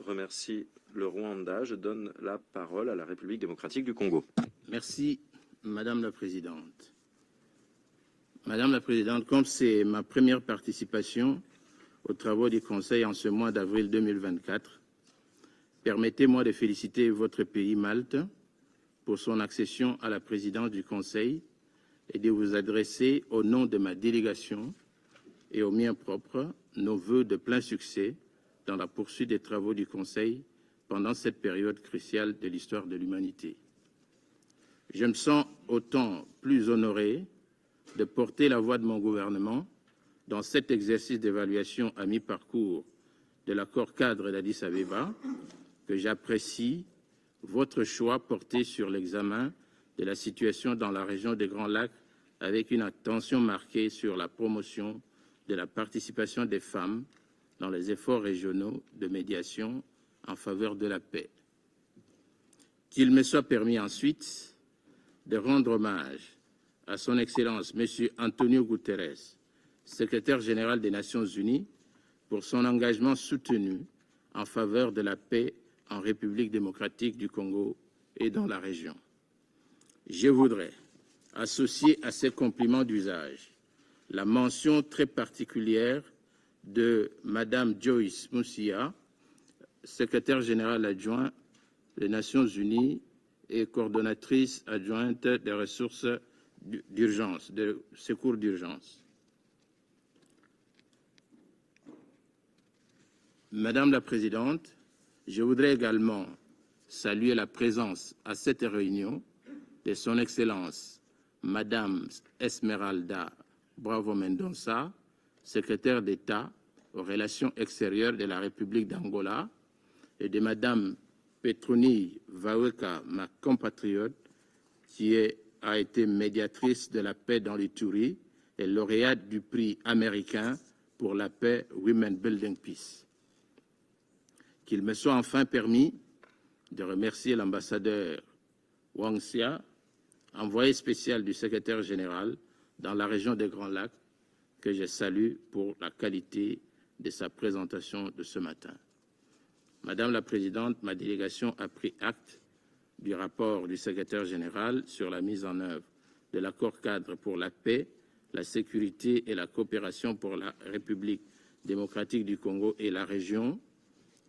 remercie le Rwanda. Je donne la parole à la République démocratique du Congo. Merci, Madame la Présidente. Madame la Présidente, comme c'est ma première participation aux travaux du Conseil en ce mois d'avril 2024, permettez-moi de féliciter votre pays, Malte, pour son accession à la présidence du Conseil et de vous adresser au nom de ma délégation et au mien propre nos vœux de plein succès dans la poursuite des travaux du Conseil pendant cette période cruciale de l'histoire de l'humanité. Je me sens autant plus honoré de porter la voix de mon gouvernement dans cet exercice d'évaluation à mi-parcours de l'accord cadre d'Addis Abeba que j'apprécie votre choix porté sur l'examen de la situation dans la région des Grands Lacs avec une attention marquée sur la promotion de la participation des femmes dans les efforts régionaux de médiation en faveur de la paix. Qu'il me soit permis ensuite de rendre hommage à son Excellence M. Antonio Guterres, secrétaire général des Nations Unies, pour son engagement soutenu en faveur de la paix en République démocratique du Congo et dans la région. Je voudrais associer à ces compliments d'usage la mention très particulière de Madame Joyce Musia, secrétaire générale adjoint des Nations Unies et coordonnatrice adjointe des ressources d'urgence, de secours d'urgence. Madame la Présidente, je voudrais également saluer la présence à cette réunion de Son Excellence Madame Esmeralda Bravo Mendonça, secrétaire d'État aux relations extérieures de la République d'Angola, et de Madame Petroni Vaweka, ma compatriote, qui a été médiatrice de la paix dans l'Ituri et lauréate du prix américain pour la paix Women Building Peace. Qu'il me soit enfin permis de remercier l'ambassadeur Wang Xia, envoyé spécial du secrétaire général dans la région des Grands Lacs, que je salue pour la qualité de sa présentation de ce matin. Madame la Présidente, ma délégation a pris acte du rapport du secrétaire général sur la mise en œuvre de l'accord cadre pour la paix, la sécurité et la coopération pour la République démocratique du Congo et la région,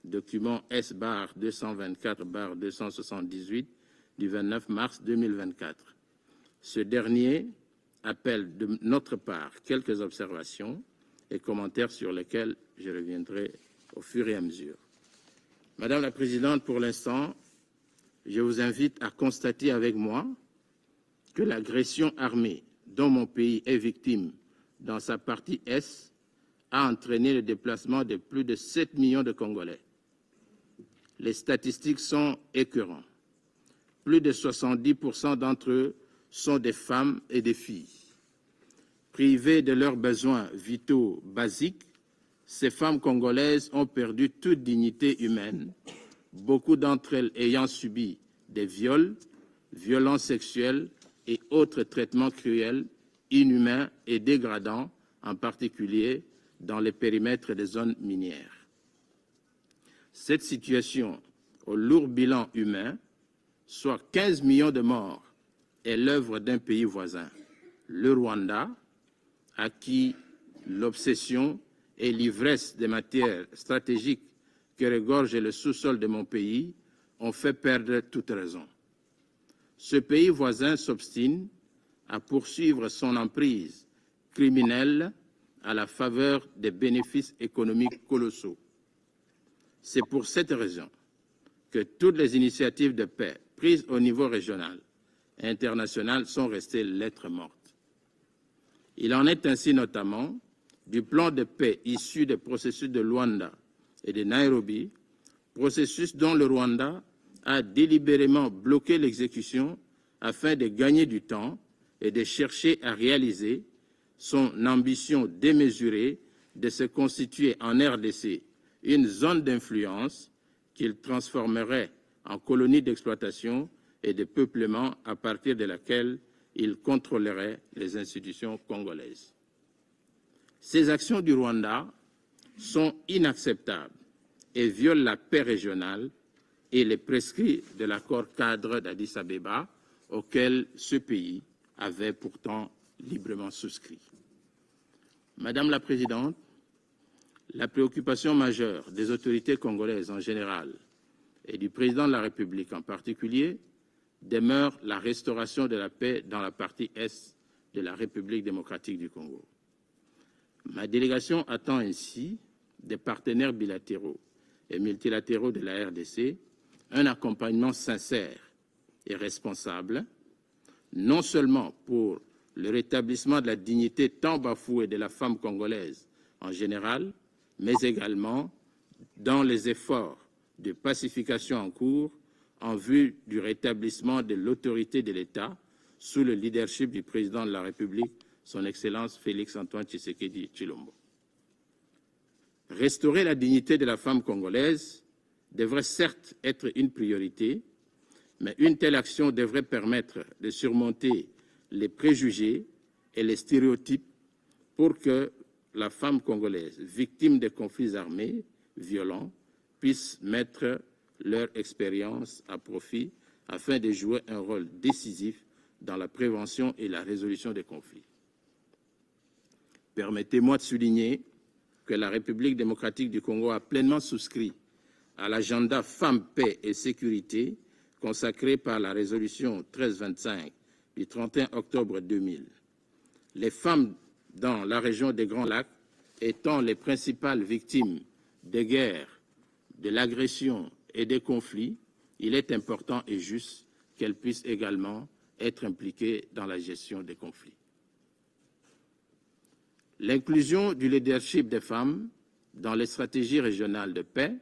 document S-224-278 du 29 mars 2024. Ce dernier appelle de notre part quelques observations et commentaires sur lesquels je reviendrai au fur et à mesure. Madame la Présidente, pour l'instant, je vous invite à constater avec moi que l'agression armée dont mon pays est victime dans sa partie Est a entraîné le déplacement de plus de 7 millions de Congolais. Les statistiques sont écœurantes. Plus de 70% d'entre eux sont des femmes et des filles. Privées de leurs besoins vitaux basiques, ces femmes congolaises ont perdu toute dignité humaine, beaucoup d'entre elles ayant subi des viols, violences sexuelles et autres traitements cruels, inhumains et dégradants, en particulier dans les périmètres des zones minières. Cette situation, au lourd bilan humain, soit 15 millions de morts, est l'œuvre d'un pays voisin, le Rwanda, à qui l'obsession et l'ivresse des matières stratégiques que regorge le sous-sol de mon pays ont fait perdre toute raison. Ce pays voisin s'obstine à poursuivre son emprise criminelle à la faveur des bénéfices économiques colossaux. C'est pour cette raison que toutes les initiatives de paix prises au niveau régional et international sont restées lettres mortes. Il en est ainsi notamment du plan de paix issu des processus de Luanda et de Nairobi, processus dont le Rwanda a délibérément bloqué l'exécution afin de gagner du temps et de chercher à réaliser son ambition démesurée de se constituer en RDC une zone d'influence qu'il transformerait en colonie d'exploitation et de peuplement à partir de laquelle il contrôlerait les institutions congolaises. Ces actions du Rwanda sont inacceptables et viole la paix régionale et les prescrits de l'accord cadre d'Addis Abeba auquel ce pays avait pourtant librement souscrit. Madame la Présidente, la préoccupation majeure des autorités congolaises en général et du Président de la République en particulier demeure la restauration de la paix dans la partie est de la République démocratique du Congo. Ma délégation attend ainsi des partenaires bilatéraux et multilatéraux de la RDC un accompagnement sincère et responsable, non seulement pour le rétablissement de la dignité tant bafouée de la femme congolaise en général, mais également dans les efforts de pacification en cours en vue du rétablissement de l'autorité de l'État sous le leadership du président de la République, son Excellence Félix-Antoine Tshisekedi Tshilombo. Restaurer la dignité de la femme congolaise devrait certes être une priorité, mais une telle action devrait permettre de surmonter les préjugés et les stéréotypes pour que la femme congolaise, victime de conflits armés violents, puisse mettre leur expérience à profit afin de jouer un rôle décisif dans la prévention et la résolution des conflits. Permettez-moi de souligner que la République démocratique du Congo a pleinement souscrit à l'agenda Femmes, Paix et Sécurité consacré par la résolution 1325 du 31 octobre 2000. Les femmes dans la région des Grands Lacs étant les principales victimes des guerres, de l'agression et des conflits, il est important et juste qu'elles puissent également être impliquées dans la gestion des conflits. L'inclusion du leadership des femmes dans les stratégies régionales de paix,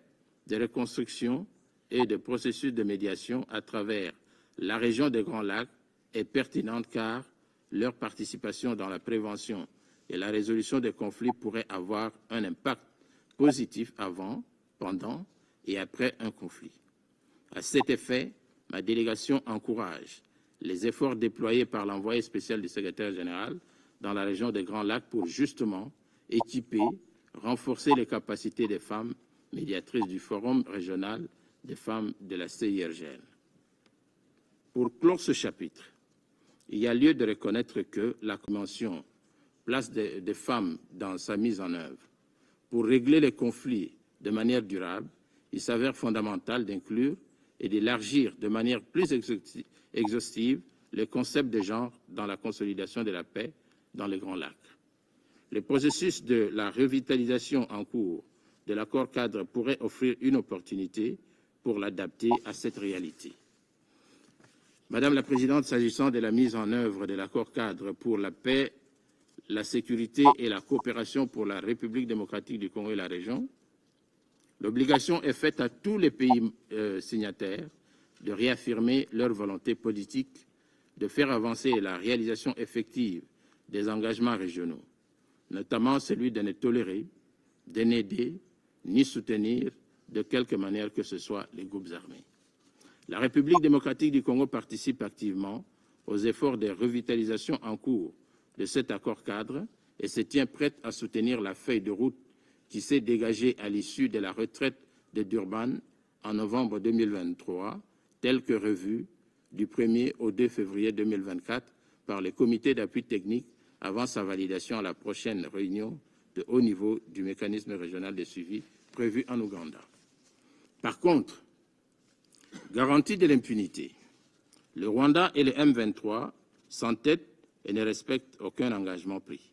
de reconstruction et de processus de médiation à travers la région des Grands Lacs est pertinente car leur participation dans la prévention et la résolution des conflits pourrait avoir un impact positif avant, pendant et après un conflit. À cet effet, ma délégation encourage les efforts déployés par l'envoyé spécial du secrétaire général dans la région des Grands Lacs pour justement équiper, renforcer les capacités des femmes médiatrices du Forum régional des femmes de la CIRGL. Pour clore ce chapitre, il y a lieu de reconnaître que la Convention place des femmes dans sa mise en œuvre. Pour régler les conflits de manière durable, il s'avère fondamental d'inclure et d'élargir de manière plus exhaustive le concept de genre dans la consolidation de la paix dans les Grands Lacs. Le processus de la revitalisation en cours de l'accord cadre pourrait offrir une opportunité pour l'adapter à cette réalité. Madame la Présidente, s'agissant de la mise en œuvre de l'accord cadre pour la paix, la sécurité et la coopération pour la République démocratique du Congo et la région, l'obligation est faite à tous les pays signataires de réaffirmer leur volonté politique de faire avancer la réalisation effective des engagements régionaux, notamment celui de ne tolérer, de n'aider ni soutenir de quelque manière que ce soit les groupes armés. La République démocratique du Congo participe activement aux efforts de revitalisation en cours de cet accord cadre et se tient prête à soutenir la feuille de route qui s'est dégagée à l'issue de la retraite de Durban en novembre 2023, telle que revue du 1er au 2 février 2024 par le comité d'appui technique avant sa validation à la prochaine réunion de haut niveau du mécanisme régional de suivi prévu en Ouganda. Par contre, garantie de l'impunité, le Rwanda et le M23 s'entêtent et ne respectent aucun engagement pris.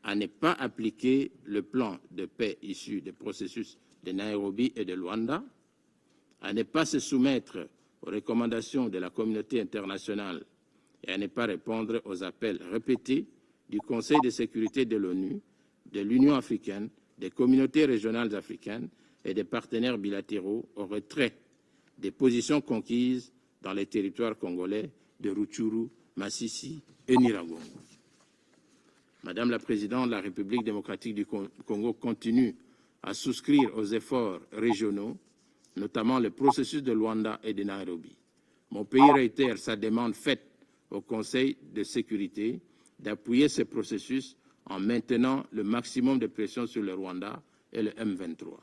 À ne pas appliquer le plan de paix issu des processus de Nairobi et de Luanda, à ne pas se soumettre aux recommandations de la communauté internationale et à ne pas répondre aux appels répétés du Conseil de sécurité de l'ONU, de l'Union africaine, des communautés régionales africaines et des partenaires bilatéraux au retrait des positions conquises dans les territoires congolais de Rutshuru, Masisi et Nyiragongo. Madame la Présidente, la République démocratique du Congo continue à souscrire aux efforts régionaux, notamment le processus de Luanda et de Nairobi. Mon pays réitère sa demande faite au Conseil de sécurité d'appuyer ce processus en maintenant le maximum de pression sur le Rwanda et le M23.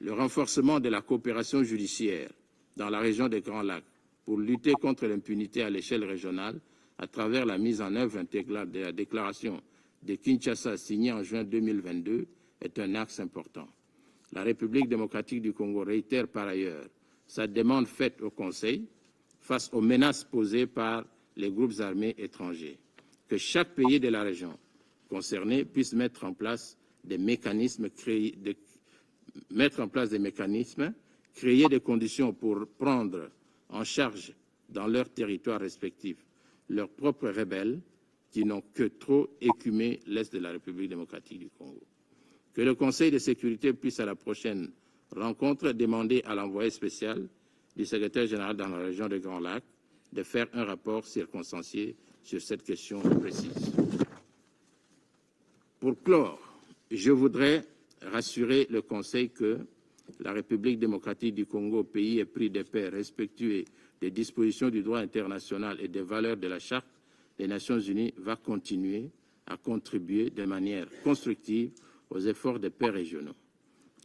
le renforcement de la coopération judiciaire dans la région des Grands Lacs pour lutter contre l'impunité à l'échelle régionale à travers la mise en œuvre intégrale de la déclaration de Kinshasa signée en juin 2022 est un axe important. La République démocratique du Congo réitère par ailleurs sa demande faite au Conseil face aux menaces posées par les groupes armés étrangers, que chaque pays de la région concerné puisse mettre en place des mécanismes, créer des conditions pour prendre en charge dans leurs territoires respectifs leurs propres rebelles qui n'ont que trop écumé l'Est de la République démocratique du Congo. Que le Conseil de sécurité puisse à la prochaine rencontre demander à l'envoyé spécial du secrétaire général dans la région des Grands Lacs de faire un rapport circonstancié sur cette question précise. Pour clore, je voudrais rassurer le Conseil que la République démocratique du Congo, pays épris de paix, respectueux des dispositions du droit international et des valeurs de la Charte des Nations Unies, va continuer à contribuer de manière constructive aux efforts de paix régionaux.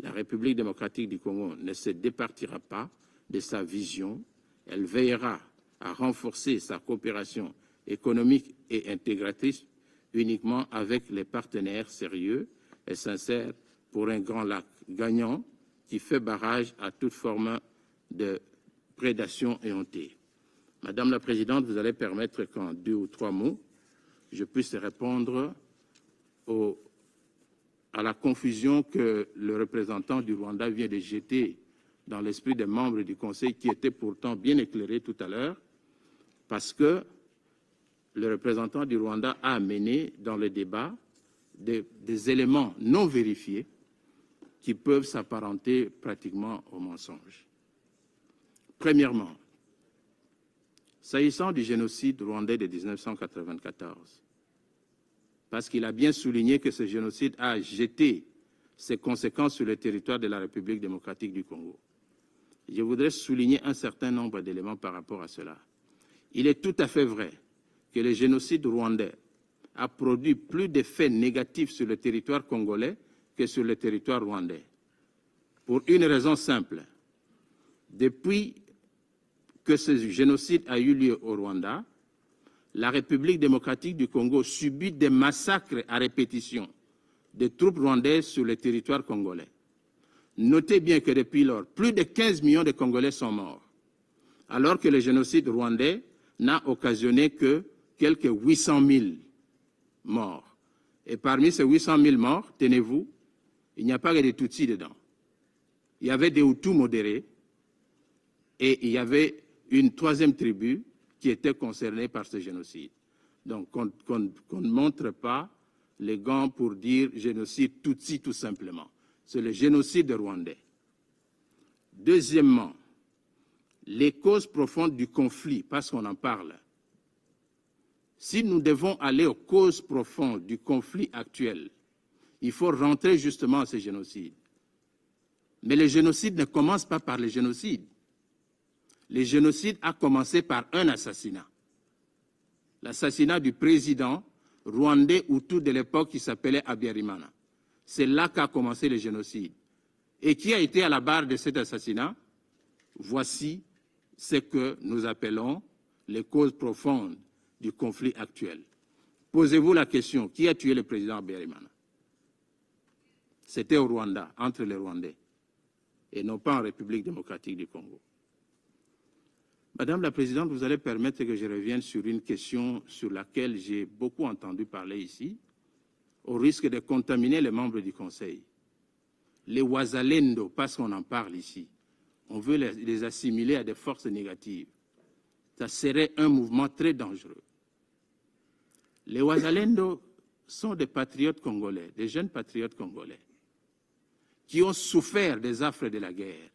La République démocratique du Congo ne se départira pas de sa vision. Elle veillera à renforcer sa coopération économique et intégratrice uniquement avec les partenaires sérieux et sincères pour un Grand Lac gagnant qui fait barrage à toute forme de prédation éhontée. Madame la Présidente, vous allez permettre qu'en 2 ou 3 mots, je puisse répondre à la confusion que le représentant du Rwanda vient de jeter dans l'esprit des membres du Conseil qui étaient pourtant bien éclairés tout à l'heure, parce que le représentant du Rwanda a amené dans le débat des éléments non vérifiés qui peuvent s'apparenter pratiquement au mensonge. Premièrement, s'agissant du génocide rwandais de 1994, parce qu'il a bien souligné que ce génocide a jeté ses conséquences sur le territoire de la République démocratique du Congo. Je voudrais souligner un certain nombre d'éléments par rapport à cela. Il est tout à fait vrai que le génocide rwandais a produit plus d'effets négatifs sur le territoire congolais que sur le territoire rwandais. Pour une raison simple. Depuis que ce génocide a eu lieu au Rwanda, la République démocratique du Congo subit des massacres à répétition de troupes rwandaises sur le territoire congolais. Notez bien que depuis lors, plus de 15 millions de Congolais sont morts, alors que le génocide rwandais n'a occasionné que quelques 800 000 morts. Et parmi ces 800 000 morts, tenez-vous, il n'y a pas que des Tutsis dedans. Il y avait des Hutus modérés et il y avait une troisième tribu qui était concernée par ce génocide. Donc, qu'on ne montre pas les gants pour dire génocide Tutsi tout simplement. C'est le génocide rwandais. Deuxièmement, les causes profondes du conflit, parce qu'on en parle. Si nous devons aller aux causes profondes du conflit actuel, il faut rentrer justement à ce génocide. Mais le génocide ne commence pas par le génocide. Le génocide a commencé par un assassinat. L'assassinat du président rwandais Hutu de l'époque qui s'appelait Habyarimana. C'est là qu'a commencé le génocide. Et qui a été à la barre de cet assassinat? Voici ce que nous appelons les causes profondes du conflit actuel. Posez-vous la question, qui a tué le président Habyarimana? C'était au Rwanda, entre les Rwandais, et non pas en République démocratique du Congo. Madame la Présidente, vous allez permettre que je revienne sur une question sur laquelle j'ai beaucoup entendu parler ici, au risque de contaminer les membres du Conseil. Les Wazalendo, parce qu'on en parle ici, on veut les assimiler à des forces négatives. Ça serait un mouvement très dangereux. Les Wazalendo sont des patriotes congolais, des jeunes patriotes congolais, qui ont souffert des affres de la guerre,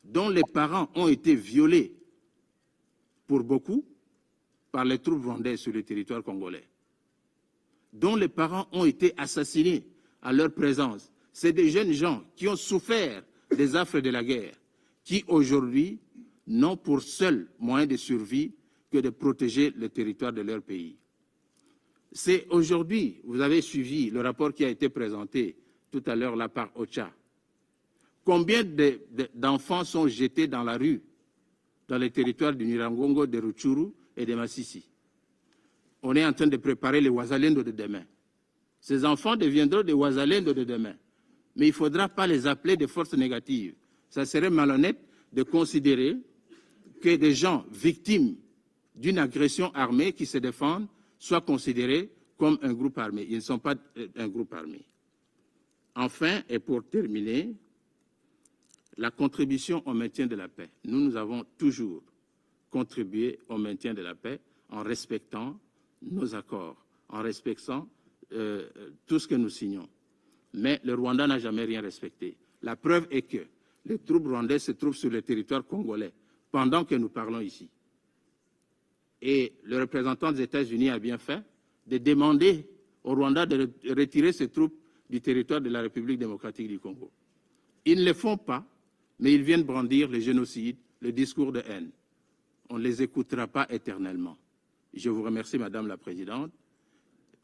dont les parents ont été violés, pour beaucoup, par les troupes rwandaises sur le territoire congolais, dont les parents ont été assassinés à leur présence. C'est des jeunes gens qui ont souffert des affres de la guerre, qui aujourd'hui n'ont pour seul moyen de survie que de protéger le territoire de leur pays. C'est aujourd'hui, vous avez suivi le rapport qui a été présenté tout à l'heure là par OCHA, Combien d'enfants sont jetés dans la rue, dans les territoires du Nyiragongo, de Rutshuru et de Masisi? On est en train de préparer les Wazalendo de demain. Ces enfants deviendront des Wazalendo de demain. Mais il ne faudra pas les appeler des forces négatives. Ça serait malhonnête de considérer que des gens victimes d'une agression armée qui se défendent soient considérés comme un groupe armé. Ils ne sont pas un groupe armé. Enfin, et pour terminer, la contribution au maintien de la paix. Nous avons toujours contribué au maintien de la paix en respectant nos accords, en respectant tout ce que nous signons. Mais le Rwanda n'a jamais rien respecté. La preuve est que les troupes rwandaises se trouvent sur le territoire congolais pendant que nous parlons ici. Et le représentant des États-Unis a bien fait de demander au Rwanda de retirer ses troupes du territoire de la République démocratique du Congo. Ils ne le font pas, mais ils viennent brandir le génocide, le discours de haine. On ne les écoutera pas éternellement. Je vous remercie, Madame la Présidente,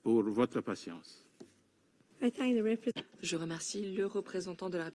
pour votre patience. Je remercie le représentant de la